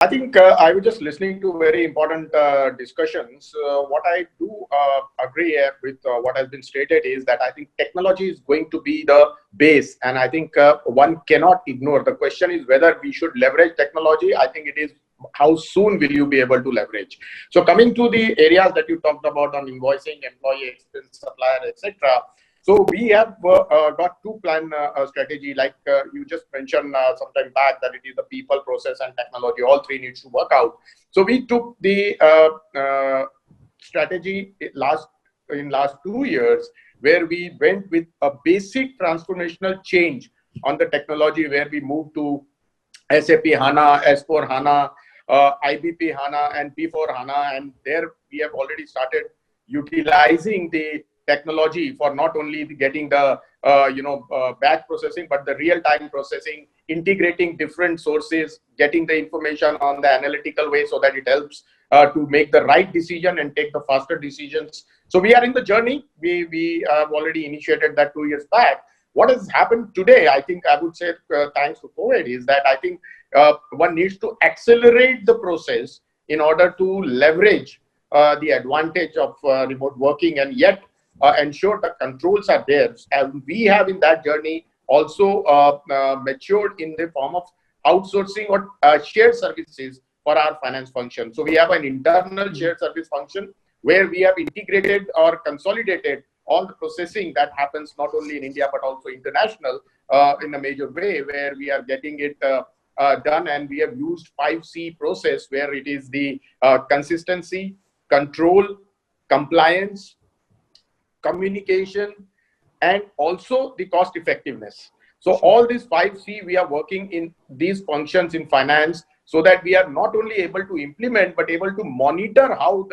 I think I was just listening to very important discussions. What I do agree with what has been stated is that I think technology is going to be the base, and I think one cannot ignore. The question is whether we should leverage technology. I think it is how soon will you be able to leverage. So coming to the areas that you talked about on invoicing, employee expense, supplier, etc. So we have got two plan strategy, like you just mentioned some time back, that it is the people, process, and technology. All three needs to work out. So we took the strategy in last 2 years, where we went with a basic transformational change on the technology, where we moved to SAP HANA, S4 HANA, IBP HANA, and P4 HANA, and there we have already started utilizing the technology for not only getting the batch processing, but the real-time processing, integrating different sources, getting the information on the analytical way so that it helps to make the right decision and take the faster decisions. So we are in the journey. We have already initiated that 2 years back. What has happened today, I think I would say, thanks to COVID, is that I think one needs to accelerate the process in order to leverage the advantage of remote working, and yet ensure the controls are there. And we have in that journey also matured in the form of outsourcing or shared services for our finance function. So we have an internal shared service function where we have integrated or consolidated all the processing that happens not only in India but also international in a major way, where we are getting it done. And we have used 5C process, where it is the consistency, control, compliance, communication, and also the cost effectiveness. So all these 5C, we are working in these functions in finance, so that we are not only able to implement but able to monitor how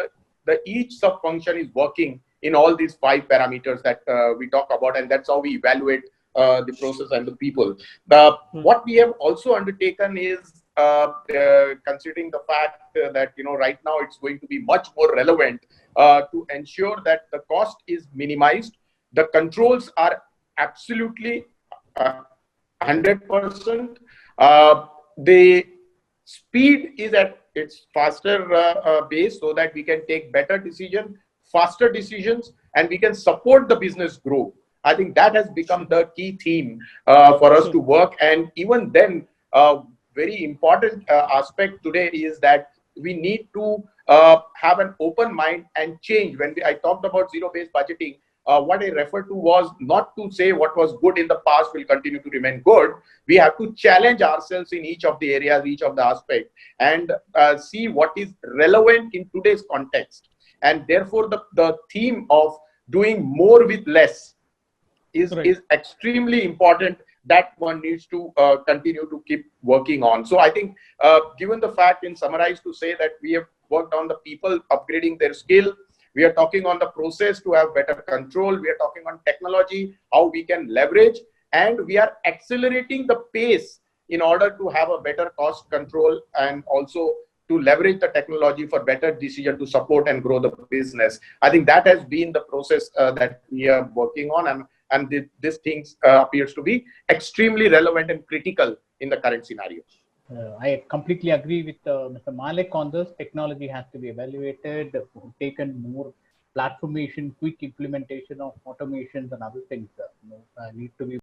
the each sub function is working in all these 5 parameters that we talk about, and that's how we evaluate the process and the people. What we have also undertaken is considering the fact that right now it's going to be much more relevant to ensure that the cost is minimized, the controls are absolutely 100%. The speed is at its faster base, so that we can take better decisions, faster decisions, and we can support the business growth. I think that has become the key theme for us to work. And even then, very important aspect today is that we need to have an open mind and change. When I talked about zero-based budgeting, what I referred to was not to say what was good in the past will continue to remain good. We have to challenge ourselves in each of the areas, each of the aspects, and see what is relevant in today's context. And therefore, the theme of doing more with less is extremely important, that one needs to continue to keep working on. So I think, given the fact, in summarize, to say that we have worked on the people upgrading their skill, we are talking on the process to have better control, we are talking on technology, how we can leverage, and we are accelerating the pace in order to have a better cost control, and also to leverage the technology for better decision to support and grow the business. I think that has been the process that we are working on, and this things appears to be extremely relevant and critical in the current scenario. I completely agree with Mr. Malik on this. Technology has to be evaluated, taken more platformation, quick implementation of automations and other things need to be